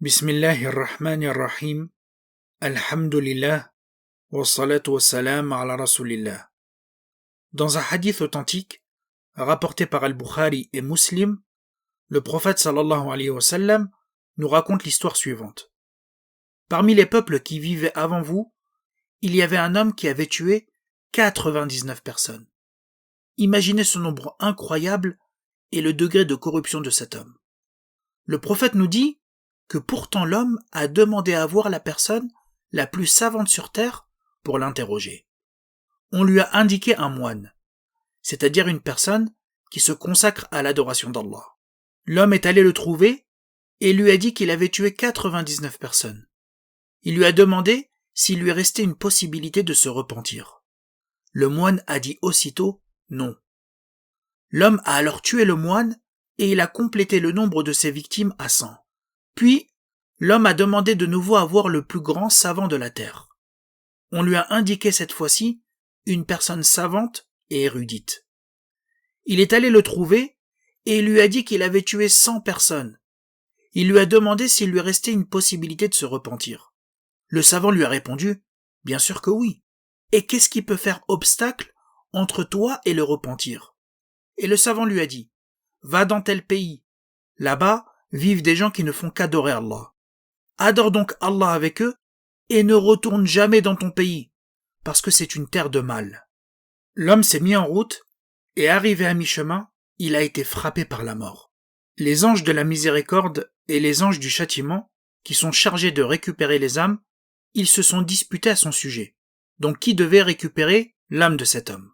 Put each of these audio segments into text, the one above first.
Bismillahirrahmanirrahim. Alhamdulillah. Wassalatu wassalam ala rasulillah. Dans un hadith authentique, rapporté par Al-Bukhari et Muslim, le prophète sallallahu alayhi wa sallam nous raconte l'histoire suivante. Parmi les peuples qui vivaient avant vous, il y avait un homme qui avait tué 99 personnes. Imaginez ce nombre incroyable et le degré de corruption de cet homme. Le prophète nous dit que pourtant l'homme a demandé à voir la personne la plus savante sur terre pour l'interroger. On lui a indiqué un moine, c'est-à-dire une personne qui se consacre à l'adoration d'Allah. L'homme est allé le trouver et lui a dit qu'il avait tué 99 personnes. Il lui a demandé s'il lui restait une possibilité de se repentir. Le moine a dit aussitôt non. L'homme a alors tué le moine et il a complété le nombre de ses victimes à 100. Puis, l'homme a demandé de nouveau à voir le plus grand savant de la terre. On lui a indiqué cette fois-ci une personne savante et érudite. Il est allé le trouver et il lui a dit qu'il avait tué 100 personnes. Il lui a demandé s'il lui restait une possibilité de se repentir. Le savant lui a répondu « Bien sûr que oui. Et qu'est-ce qui peut faire obstacle entre toi et le repentir ?» Et le savant lui a dit « Va dans tel pays. Là-bas vivent des gens qui ne font qu'adorer Allah. Adore donc Allah avec eux et ne retourne jamais dans ton pays, parce que c'est une terre de mal. » L'homme s'est mis en route et arrivé à mi-chemin, il a été frappé par la mort. Les anges de la miséricorde et les anges du châtiment, qui sont chargés de récupérer les âmes, ils se sont disputés à son sujet. Donc qui devait récupérer l'âme de cet homme?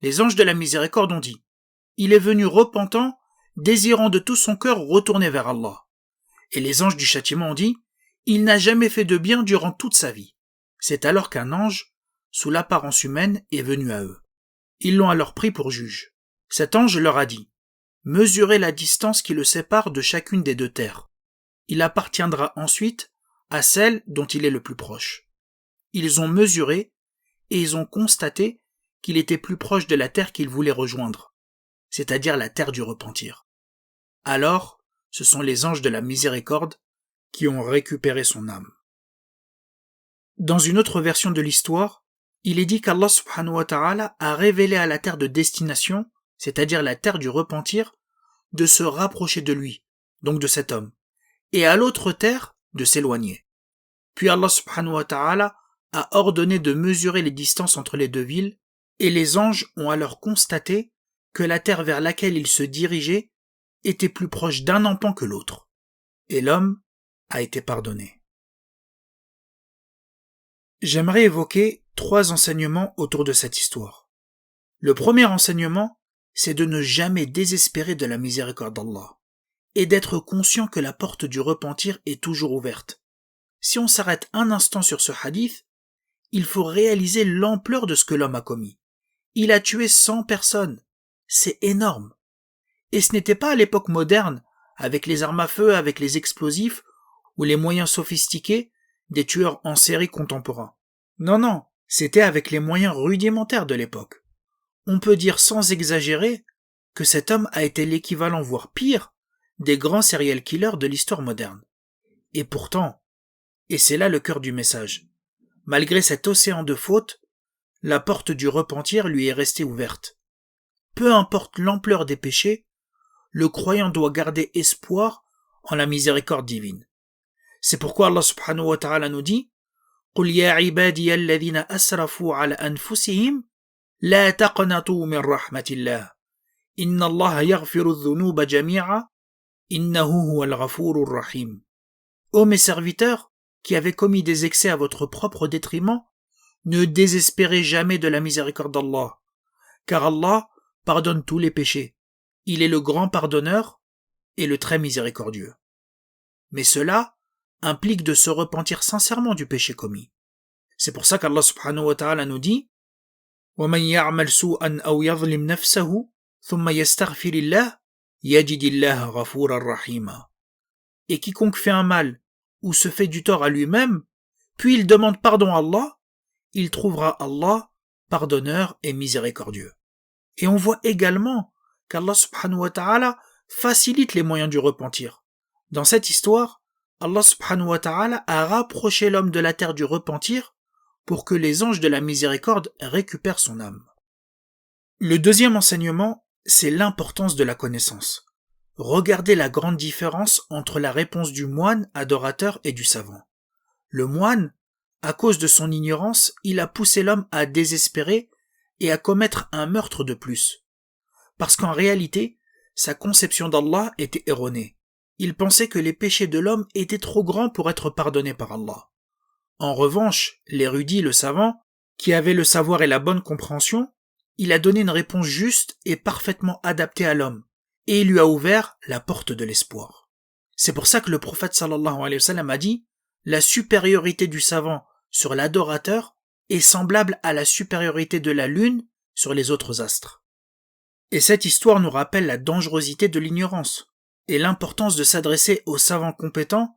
Les anges de la miséricorde ont dit « Il est venu repentant, désirant de tout son cœur retourner vers Allah. » Et les anges du châtiment ont dit « Il n'a jamais fait de bien durant toute sa vie. » C'est alors qu'un ange, sous l'apparence humaine, est venu à eux. Ils l'ont alors pris pour juge. Cet ange leur a dit « Mesurez la distance qui le sépare de chacune des deux terres. Il appartiendra ensuite à celle dont il est le plus proche. » Ils ont mesuré et ils ont constaté qu'il était plus proche de la terre qu'il voulait rejoindre, c'est-à-dire la terre du repentir. Alors, ce sont les anges de la miséricorde qui ont récupéré son âme. Dans une autre version de l'histoire, il est dit qu'Allah subhanahu wa ta'ala a révélé à la terre de destination, c'est-à-dire la terre du repentir, de se rapprocher de lui, donc de cet homme, et à l'autre terre de s'éloigner. Puis Allah subhanahu wa ta'ala a ordonné de mesurer les distances entre les deux villes, et les anges ont alors constaté que la terre vers laquelle ils se dirigeaient était plus proche d'un empan que l'autre, et l'homme a été pardonné. J'aimerais évoquer 3 enseignements autour de cette histoire. Le premier enseignement, c'est de ne jamais désespérer de la miséricorde d'Allah, et d'être conscient que la porte du repentir est toujours ouverte. Si on s'arrête un instant sur ce hadith, il faut réaliser l'ampleur de ce que l'homme a commis. Il a tué 100 personnes. C'est énorme. Et ce n'était pas à l'époque moderne, avec les armes à feu, avec les explosifs, ou les moyens sophistiqués des tueurs en série contemporains. Non, c'était avec les moyens rudimentaires de l'époque. On peut dire sans exagérer que cet homme a été l'équivalent, voire pire, des grands serial killers de l'histoire moderne. Et pourtant, et c'est là le cœur du message, malgré cet océan de fautes, la porte du repentir lui est restée ouverte. Peu importe l'ampleur des péchés, le croyant doit garder espoir en la miséricorde divine. C'est pourquoi Allah subhanahu wa ta'ala nous dit قُلْ يَا عِبَادِيَ الَّذِينَ أَسْرَفُوا عَلَى أَنفُسِهِمْ لَا تَقْنَطُوا مِنْ رَحْمَةِ اللَّهِ إِنَّ اللَّهَ يَغْفِرُ الذُّنُوبَ جَمِيعًا إِنَّهُ هُوَ الْغَفُورُ الرَّحِيمُ. Ô mes serviteurs, qui avez commis des excès à votre propre détriment, ne désespérez jamais de la miséricorde d'Allah, car Allah pardonne tous les péchés. Il est le grand pardonneur et le très miséricordieux. Mais cela implique de se repentir sincèrement du péché commis. C'est pour ça qu'Allah subhanahu wa ta'ala nous dit وَمَنْ يَعْمَلْ سُوءًا أَوْ يَظْلِمْ نَفْسَهُ ثُمَّ يَسْتَغْفِرِ اللَّهَ يَجِدِ اللَّهَ غَفُورًا رَحِيمًا. Et quiconque fait un mal ou se fait du tort à lui-même, puis il demande pardon à Allah, il trouvera Allah pardonneur et miséricordieux. Et on voit également qu'Allah subhanahu wa ta'ala facilite les moyens du repentir. Dans cette histoire, Allah subhanahu wa ta'ala a rapproché l'homme de la terre du repentir pour que les anges de la miséricorde récupèrent son âme. Le deuxième enseignement, c'est l'importance de la connaissance. Regardez la grande différence entre la réponse du moine adorateur et du savant. Le moine, à cause de son ignorance, il a poussé l'homme à désespérer et à commettre un meurtre de plus. Parce qu'en réalité, sa conception d'Allah était erronée. Il pensait que les péchés de l'homme étaient trop grands pour être pardonnés par Allah. En revanche, l'érudit, le savant, qui avait le savoir et la bonne compréhension, il a donné une réponse juste et parfaitement adaptée à l'homme, et il lui a ouvert la porte de l'espoir. C'est pour ça que le prophète sallallahu alayhi wa sallam a dit « La supériorité du savant sur l'adorateur est semblable à la supériorité de la lune sur les autres astres. » Et cette histoire nous rappelle la dangerosité de l'ignorance et l'importance de s'adresser aux savants compétents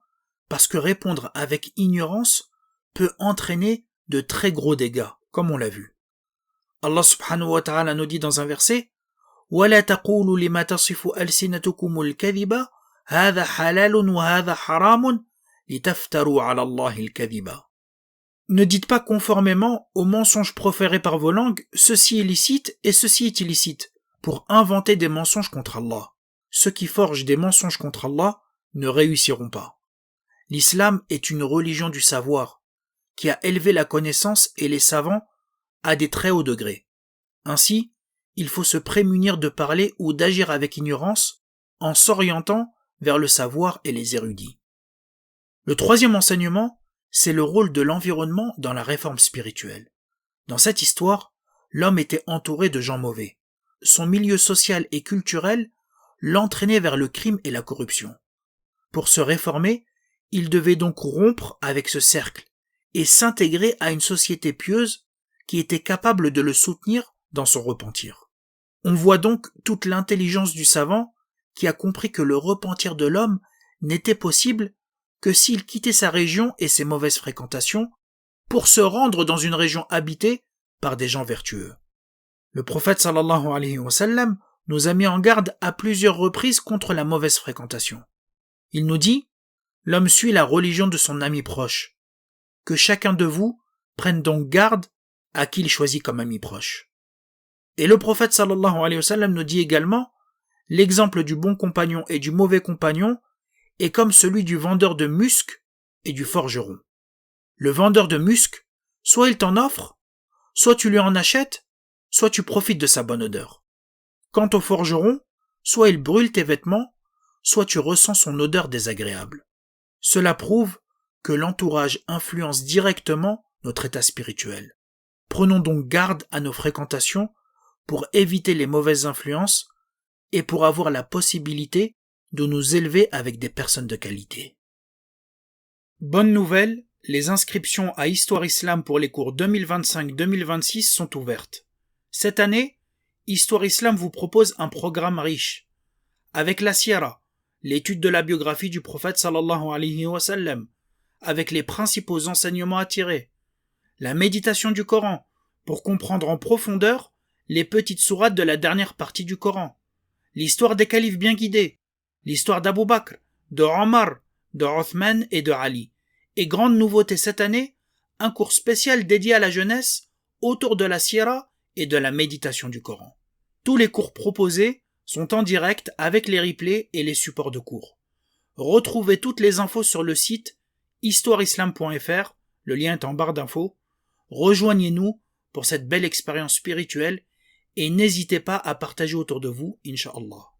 parce que répondre avec ignorance peut entraîner de très gros dégâts, comme on l'a vu. Allah subhanahu wa ta'ala nous dit dans un verset وَلَا تَقُولُوا لِمَا تَصِفُ أَلْسِنَتُكُمُ الْكَذِبَ هَذَا حَلَالٌ وَهَذَا حَرَامٌ لِتَفْتَرُوا عَلَى اللَّهِ الْكَذِبَ. Ne dites pas conformément aux mensonges proférés par vos langues, ceci est licite et ceci est illicite, pour inventer des mensonges contre Allah. Ceux qui forgent des mensonges contre Allah ne réussiront pas. L'islam est une religion du savoir, qui a élevé la connaissance et les savants à des très hauts degrés. Ainsi, il faut se prémunir de parler ou d'agir avec ignorance en s'orientant vers le savoir et les érudits. Le troisième enseignement, c'est le rôle de l'environnement dans la réforme spirituelle. Dans cette histoire, l'homme était entouré de gens mauvais. Son milieu social et culturel l'entraînait vers le crime et la corruption. Pour se réformer, il devait donc rompre avec ce cercle et s'intégrer à une société pieuse qui était capable de le soutenir dans son repentir. On voit donc toute l'intelligence du savant qui a compris que le repentir de l'homme n'était possible que s'il quittait sa région et ses mauvaises fréquentations pour se rendre dans une région habitée par des gens vertueux. Le prophète sallallahu alayhi wa sallam nous a mis en garde à plusieurs reprises contre la mauvaise fréquentation. Il nous dit « L'homme suit la religion de son ami proche. Que chacun de vous prenne donc garde à qui il choisit comme ami proche. » Et le prophète sallallahu alayhi wa sallam nous dit également « L'exemple du bon compagnon et du mauvais compagnon est comme celui du vendeur de musc et du forgeron. Le vendeur de musc, soit il t'en offre, soit tu lui en achètes, soit tu profites de sa bonne odeur. Quant au forgeron, soit il brûle tes vêtements, soit tu ressens son odeur désagréable. Cela prouve que l'entourage influence directement notre état spirituel. Prenons donc garde à nos fréquentations pour éviter les mauvaises influences et pour avoir la possibilité de nous élever avec des personnes de qualité. Bonne nouvelle, les inscriptions à Histoire Islam pour les cours 2025-2026 sont ouvertes. Cette année, Histoire Islam vous propose un programme riche, avec la Sira, l'étude de la biographie du prophète sallallahu alayhi wa sallam, avec les principaux enseignements à tirer, la méditation du Coran, pour comprendre en profondeur les petites sourates de la dernière partie du Coran, l'histoire des califes bien guidés, l'histoire d'Abu Bakr, de Omar, de Othman et de Ali. Et grande nouveauté cette année, un cours spécial dédié à la jeunesse autour de la Sira et de la méditation du Coran. Tous les cours proposés sont en direct avec les replays et les supports de cours. Retrouvez toutes les infos sur le site histoireislam.fr, le lien est en barre d'infos. Rejoignez-nous pour cette belle expérience spirituelle et n'hésitez pas à partager autour de vous, Inch'Allah.